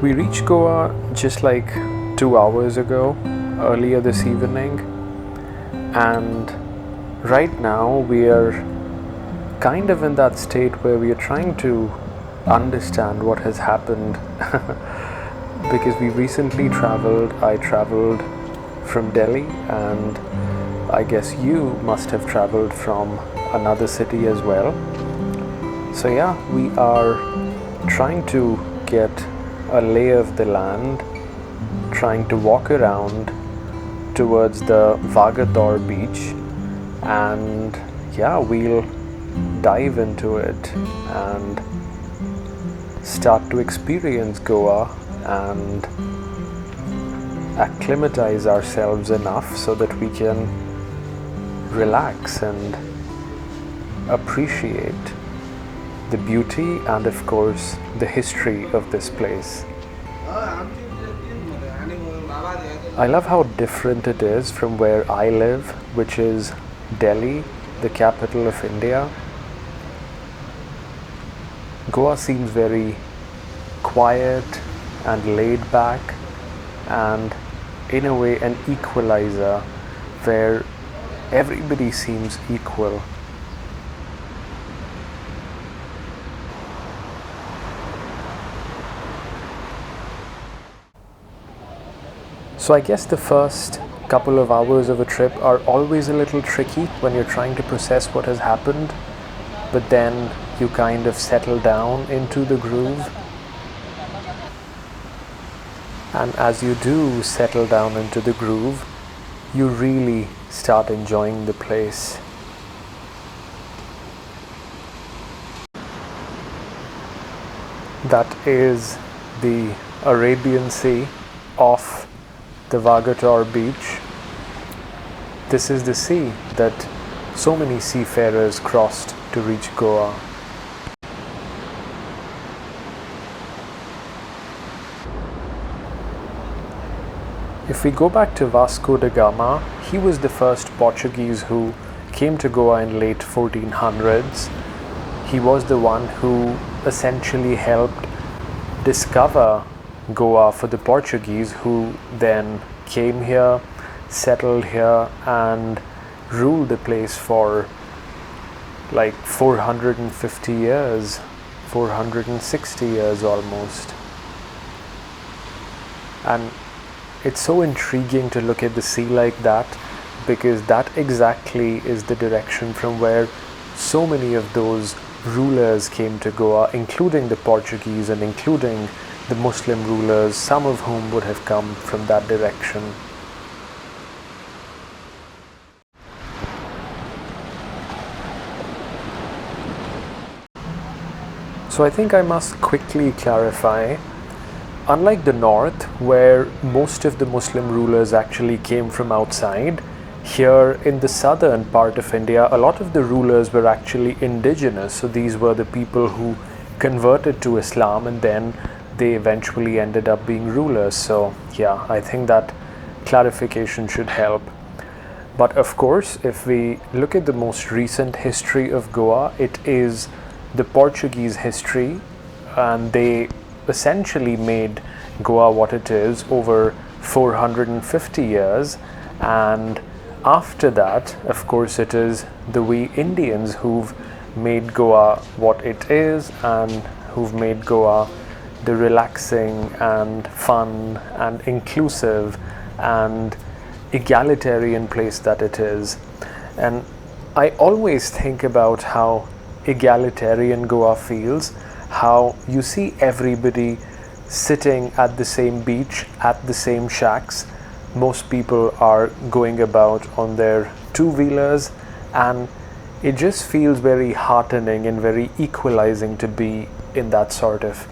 We reached Goa just like 2 hours ago, earlier this evening, and right now we are kind of in that state where we are trying to understand what has happened because we recently traveled. I traveled from Delhi, and I guess you must have traveled from another city as well. So yeah, we are trying to get a lay of the land, trying to walk around towards the Vagator beach, and yeah, we'll dive into it and start to experience Goa and acclimatize ourselves enough so that we can relax and appreciate the beauty and of course the history of this place. I love how different it is from where I live, which is Delhi, the capital of India. Goa seems very quiet and laid back, and in a way an equalizer where everybody seems equal. So I guess the first couple of hours of a trip are always a little tricky when you're trying to process what has happened, but then you kind of settle down into the groove. And as you do settle down into the groove, you really start enjoying the place. That is the Arabian Sea off the Vagator beach. This is the sea that so many seafarers crossed to reach Goa. If we go back to Vasco da Gama, he was the first Portuguese who came to Goa in late 1400s. He was the one who essentially helped discover Goa for the Portuguese, who then came here, settled here, and ruled the place for like 450 years, 460 years almost. And it's so intriguing to look at the sea like that, because that exactly is the direction from where so many of those rulers came to Goa, including the Portuguese and including the Muslim rulers, some of whom would have come from that direction. So I think I must quickly clarify, unlike the north, where most of the Muslim rulers actually came from outside, here in the southern part of India, a lot of the rulers were actually indigenous. So these were the people who converted to Islam and then they eventually ended up being rulers. So yeah, I think that clarification should help. But of course, if we look at the most recent history of Goa, it is the Portuguese history, and they essentially made Goa what it is over 450 years. And after that, of course, it is the we Indians who've made Goa what it is and who've made Goa the relaxing and fun and inclusive and egalitarian place that it is. And I always think about how egalitarian Goa feels, how you see everybody sitting at the same beach, at the same shacks. Most people are going about on their two-wheelers, and it just feels very heartening and very equalizing to be in that sort of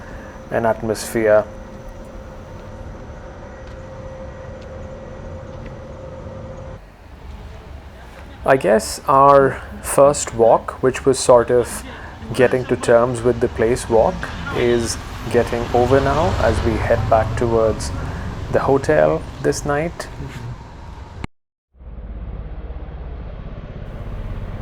an atmosphere. I guess our first walk, which was sort of getting to terms with the place walk, is getting over now as we head back towards the hotel this night.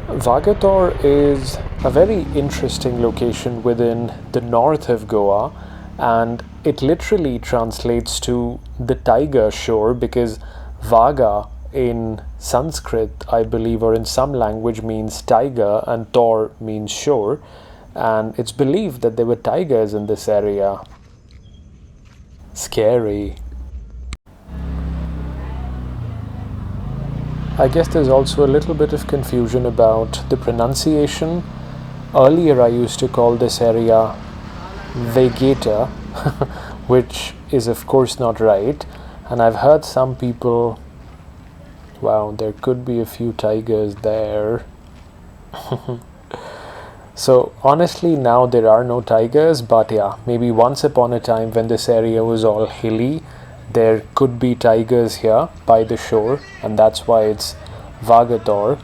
Vagator is a very interesting location within the north of Goa, and it literally translates to the tiger shore, because Vaga in Sanskrit, I believe, or in some language, means tiger, and Tor means shore, and it's believed that there were tigers in this area. Scary. I guess there's also a little bit of confusion about the pronunciation. Earlier I used to call this area Vagator, which is of course not right, and I've heard some people, wow, there could be a few tigers there. So honestly now there are no tigers, but yeah, maybe once upon a time when this area was all hilly, there could be tigers here by the shore, and that's why it's Vagator.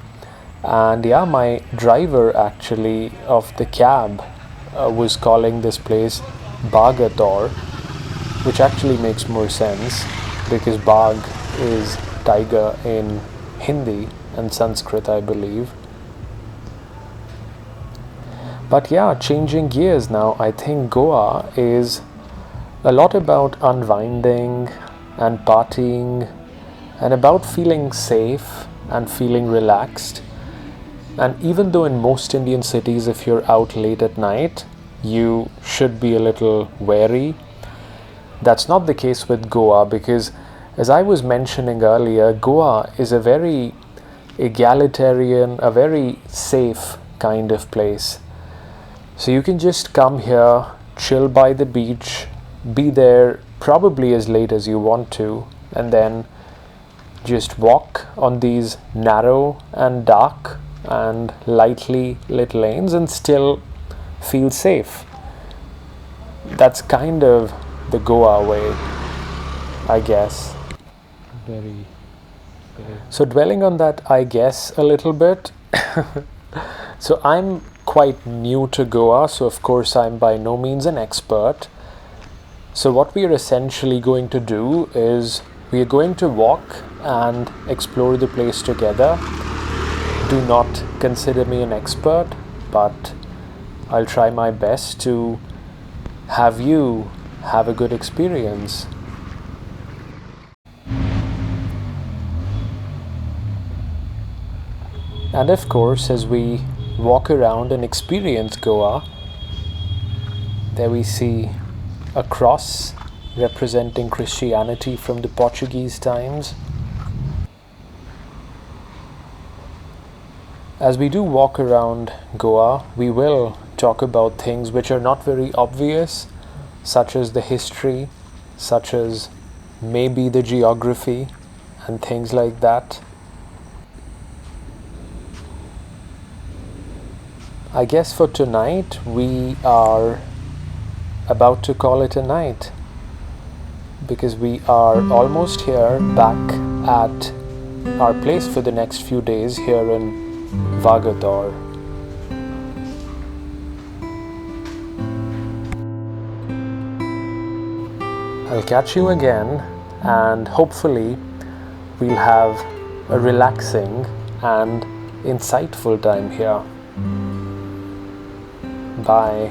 And yeah, my driver actually of the cab was calling this place Bagator, which actually makes more sense because Bag is tiger in Hindi and Sanskrit, I believe. But yeah, changing gears now, I think Goa is a lot about unwinding and partying and about feeling safe and feeling relaxed. And even though in most Indian cities, if you're out late at night, you should be a little wary, that's not the case with Goa, because as I was mentioning earlier, Goa is a very egalitarian, a very safe kind of place. So you can just come here, chill by the beach, be there probably as late as you want to, and then just walk on these narrow and dark and lightly lit lanes and still feel safe. That's kind of the Goa way, I guess. Very. So dwelling on that, I guess, a little bit. So I'm quite new to Goa, so of course I'm by no means an expert. So what we are essentially going to do is we are going to walk and explore the place together. Do not consider me an expert, but I'll try my best to have you have a good experience. And of course, as we walk around and experience Goa, there we see a cross representing Christianity from the Portuguese times. As we do walk around Goa, we will talk about things which are not very obvious, such as the history, such as maybe the geography, and things like that. I guess for tonight, we are about to call it a night, because we are almost here back at our place for the next few days here in Vagator. I'll catch you again, and hopefully we'll have a relaxing and insightful time here. Bye.